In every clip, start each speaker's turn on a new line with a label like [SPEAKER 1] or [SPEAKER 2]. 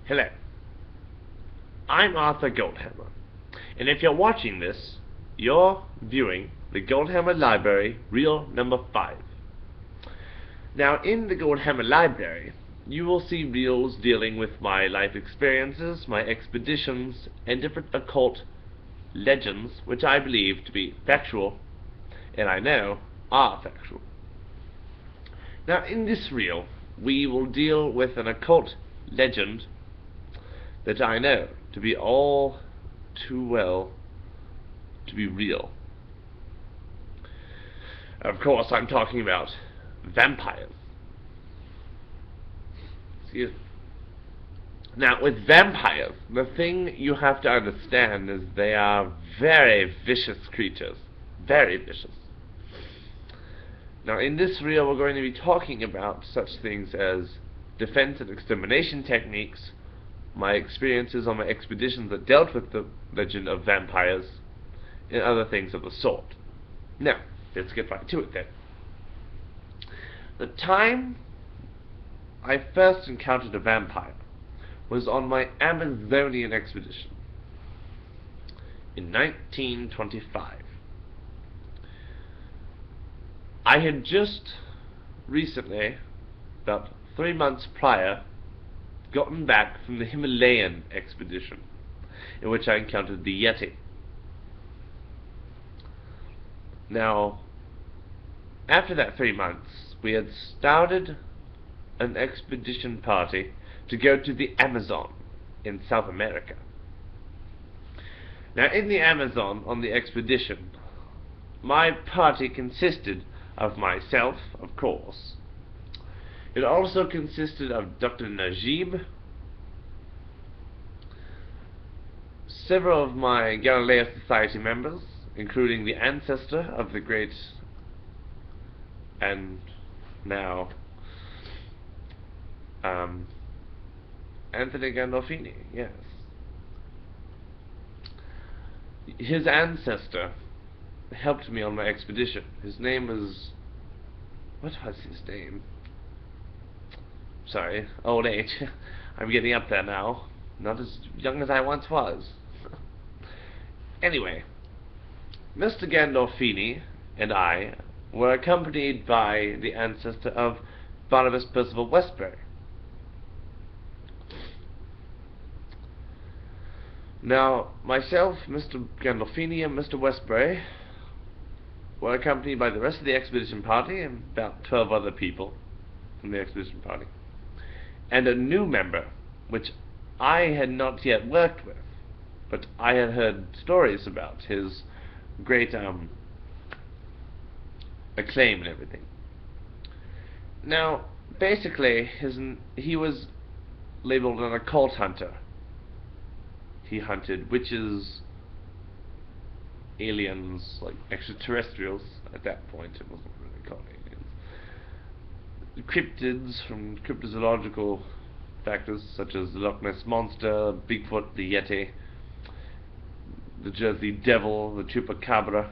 [SPEAKER 1] Hello, I'm Arthur Goldhammer, and if you're watching this, you're viewing the Goldhammer Library, reel number 5. Now, in the Goldhammer Library, you will see reels dealing with my life experiences, my expeditions, and different occult legends, which I believe to be factual, and I know are factual. Now, in this reel, we will deal with an occult legend that I know to be all too well to be real. Of course, I'm talking about vampires. Excuse me. Now, with vampires, the thing you have to understand is they are very vicious creatures. Very vicious. Now, in this reel, we're going to be talking about such things as defense and extermination techniques, my experiences on my expeditions that dealt with the legend of vampires, and other things of the sort. Now, let's get right to it then. The time I first encountered a vampire was on my Amazonian expedition in 1925. I had just recently, about 3 months prior, gotten back from the Himalayan expedition, in which I encountered the Yeti. Now, after that 3 months, we had started an expedition party to go to the Amazon in South America. Now, in the Amazon, on the expedition, my party consisted of myself, of course. It also consisted of Dr. Najib, several of my Galileo Society members, including the ancestor of the great and now Anthony Gandolfini, yes. His ancestor helped me on my expedition. His name was... what was his name? Sorry, old age. I'm getting up there now. Not as young as I once was. Anyway, Mr. Gandolfini and I were accompanied by the ancestor of Barnabas Percival Westbury. Now, myself, Mr. Gandolfini, and Mr. Westbury were accompanied by the rest of the expedition party and about 12 other people from the expedition party, and a new member, which I had not yet worked with, but I had heard stories about his great acclaim and everything. Now, basically, he was labeled an occult hunter. He hunted witches, aliens, like extraterrestrials. At that point, it wasn't really called aliens. Cryptids from cryptozoological factors such as the Loch Ness Monster, Bigfoot, the Yeti, the Jersey Devil, the Chupacabra.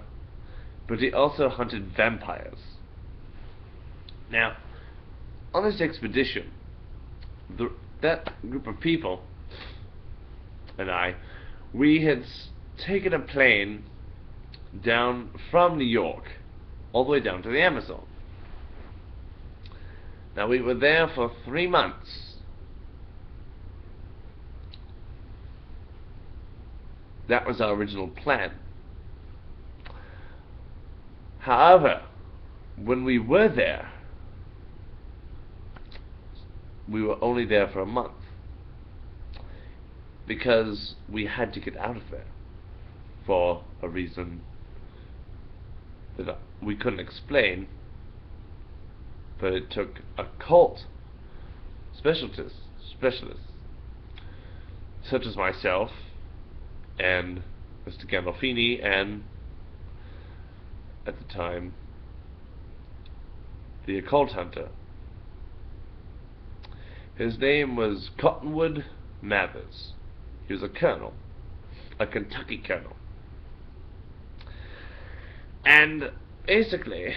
[SPEAKER 1] But he also hunted vampires. Now, on this expedition, that group of people and we had taken a plane down from New York all the way down to the Amazon. Now, we were there for 3 months. That was our original plan. However, when we were there, we were only there for a month, because we had to get out of there for a reason that we couldn't explain, but it took occult specialists such as myself and Mr. Gandolfini and, at the time, the occult hunter. His name was Cottonwood Mathers. He was a colonel, a Kentucky colonel. And basically,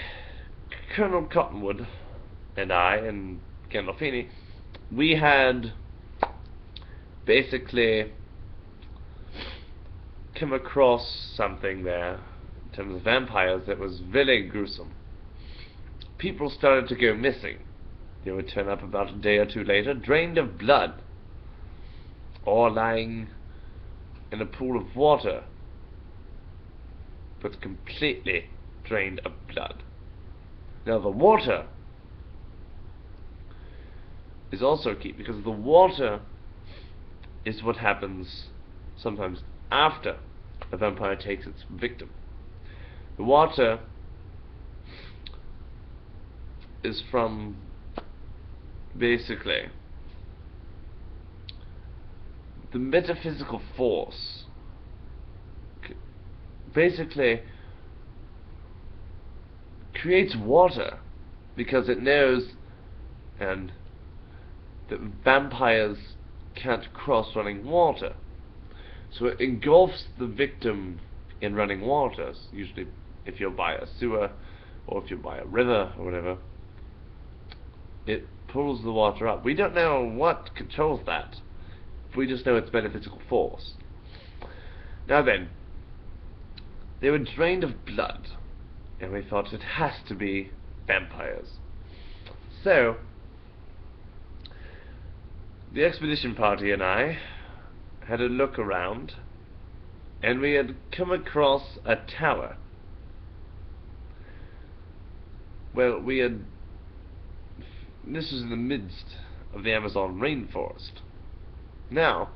[SPEAKER 1] Colonel Cottonwood and I and Gandolfini, we had basically came across something there in terms of vampires that was very gruesome. People started to go missing. They would turn up about a day or two later, drained of blood, or lying in a pool of water, but completely drained of blood. Now the water is also key, because the water is what happens sometimes after a vampire takes its victim. The water is from basically the metaphysical force. Basically creates water because it knows and that vampires can't cross running water. So it engulfs the victim in running water. Usually if you're by a sewer or if you're by a river or whatever, it pulls the water up. We don't know what controls that. We just know it's metaphysical force. Now then, they were drained of blood, and we thought it has to be vampires. So the expedition party and I had a look around, and we had come across a tower. Well, this was in the midst of the Amazon rainforest. Now,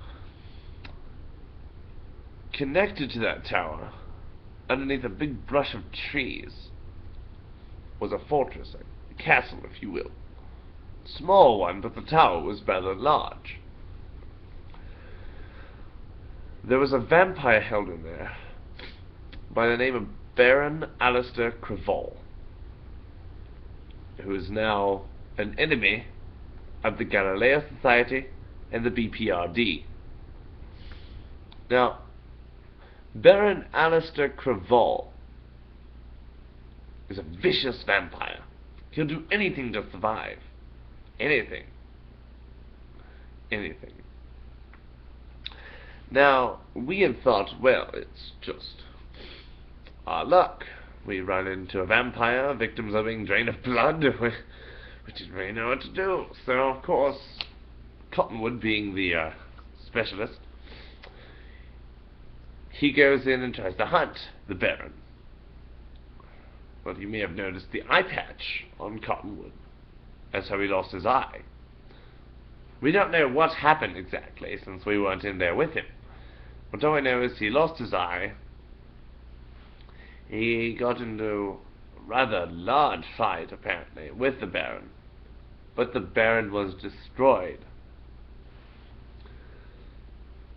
[SPEAKER 1] connected to that tower, underneath a big brush of trees, was a fortress, a castle, if you will. Small one, but the tower was rather large. There was a vampire held in there by the name of Baron Alistair Creval, who is now an enemy of the Galileo Society and the BPRD. Now, Baron Alistair Creval is a vicious vampire. He'll do anything to survive. Anything. Anything. Now, we had thought, well, it's just our luck. We run into a vampire, victims are being drained of blood, we didn't really know what to do. So, of course, Cottonwood, being the specialist, he goes in and tries to hunt the Baron. Well, you may have noticed the eye patch on Cottonwood. That's how he lost his eye. We don't know what happened exactly, since we weren't in there with him. But all I know is he lost his eye. He got into a rather large fight, apparently, with the Baron. But the Baron was destroyed.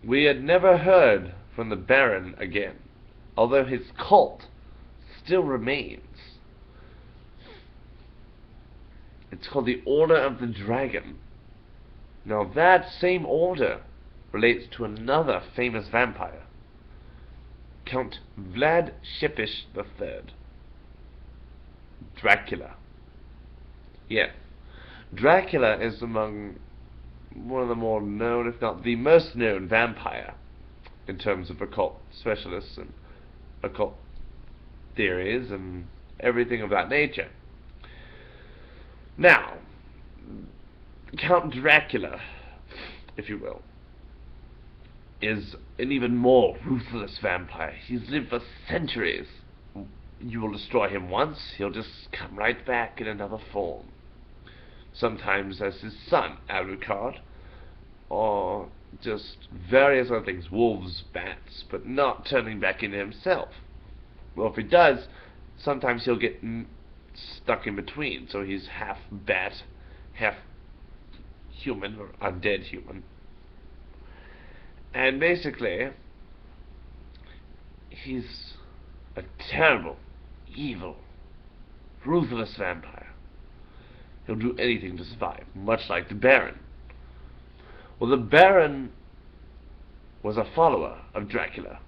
[SPEAKER 1] We had never heard from the Baron again, although his cult still remains. It's called the Order of the Dragon. Now that same order relates to another famous vampire, Count Vlad Shepish III. Dracula. Yes, Dracula is among one of the more known, if not the most known, vampire in terms of occult specialists and occult theories and everything of that nature. Now, Count Dracula, if you will, is an even more ruthless vampire. He's lived for centuries. You will destroy him once, he'll just come right back in another form. Sometimes as his son, Alucard, or just various other things, wolves, bats, but not turning back into himself. Well, if he does, sometimes he'll get stuck in between, so he's half bat, half human, or undead human. And basically, he's a terrible, evil, ruthless vampire. He'll do anything to survive, much like the Baron. Well, the Baron was a follower of Dracula.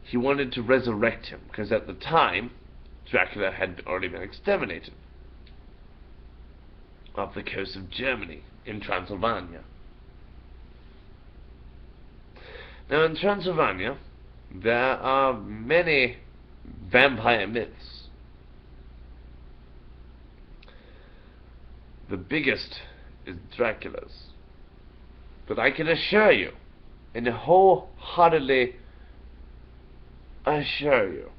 [SPEAKER 1] He wanted to resurrect him, because at the time, Dracula had already been exterminated off the coast of Germany, in Transylvania. Now in Transylvania, there are many vampire myths. The biggest is Dracula's. But I can assure you, and wholeheartedly assure you,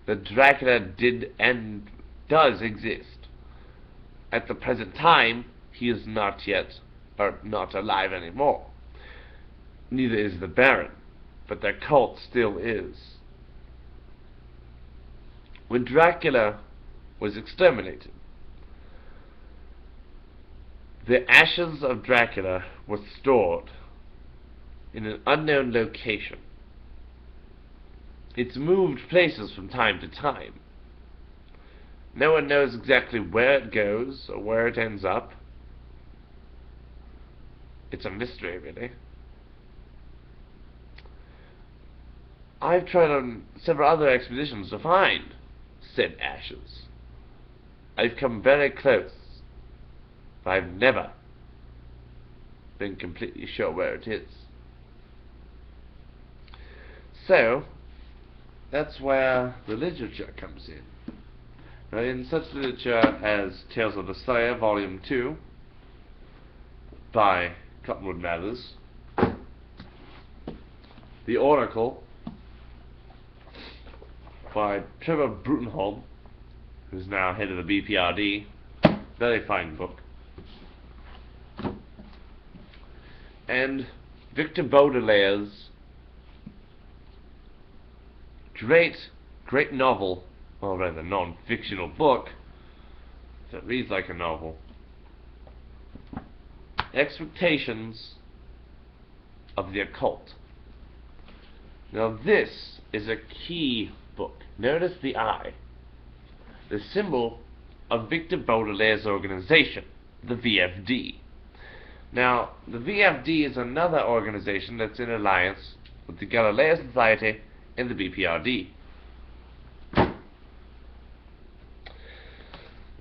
[SPEAKER 1] that Dracula did and does exist. At the present time, he is not yet, or not alive anymore. Neither is the Baron, but their cult still is. When Dracula was exterminated, the ashes of Dracula were stored in an unknown location. It's moved places from time to time. No one knows exactly where it goes or where it ends up. It's a mystery, really. I've tried on several other expeditions to find said ashes. I've come very close, but I've never been completely sure where it is. So, that's where the literature comes in. Now, in such literature as Tales of the Slayer, Volume 2, by Cottonwood Mathers, The Oracle, by Trevor Brutenholm, who's now head of the BPRD, very fine book, and Victor Baudelaire's great novel, or rather non-fictional book, that reads like a novel, Expectations of the Occult. Now this is a key book. Notice the eye, the symbol of Victor Baudelaire's organization, the VFD. Now, the VFD is another organization that's in alliance with the Galileo Society and the BPRD.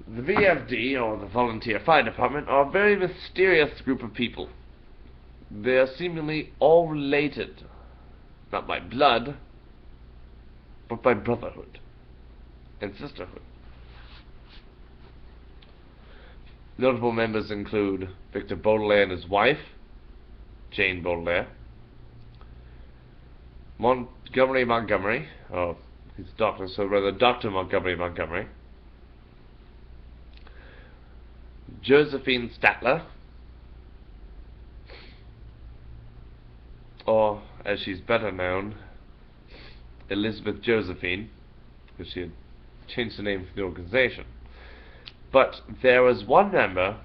[SPEAKER 1] The VFD, or the Volunteer Fire Department, are a very mysterious group of people. They are seemingly all related, not by blood, but by brotherhood and sisterhood. Notable members include Victor Baudelaire and his wife, Jane Baudelaire, Montgomery, or his doctor, so rather Dr. Montgomery, Josephine Statler, or as she's better known, Elizabeth Josephine, because she had changed the name for the organization. But there was one member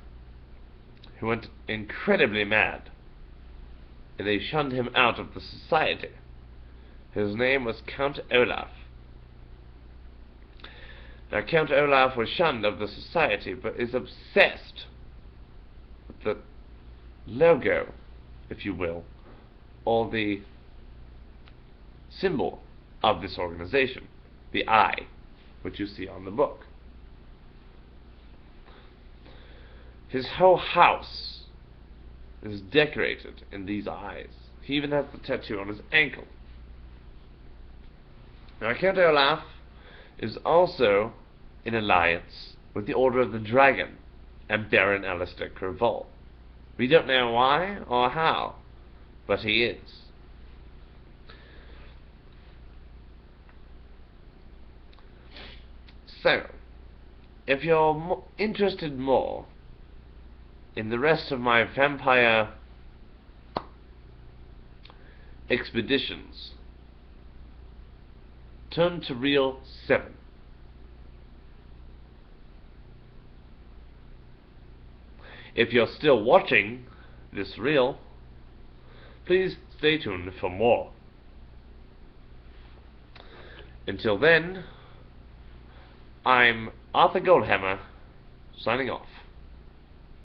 [SPEAKER 1] who went incredibly mad, and they shunned him out of the society. His name was Count Olaf. Now, Count Olaf was shunned of the society, but is obsessed with the logo, if you will, or the symbol of this organization, the eye, which you see on the book. His whole house is decorated in these eyes. He even has the tattoo on his ankle. Now, Count Olaf is also in alliance with the Order of the Dragon and Baron Alistair Clerval. We don't know why or how, but he is. So, if you're interested more in the rest of my vampire expeditions, turn to Reel 7. If you're still watching this reel, please stay tuned for more. Until then, I'm Arthur Goldhammer, signing off.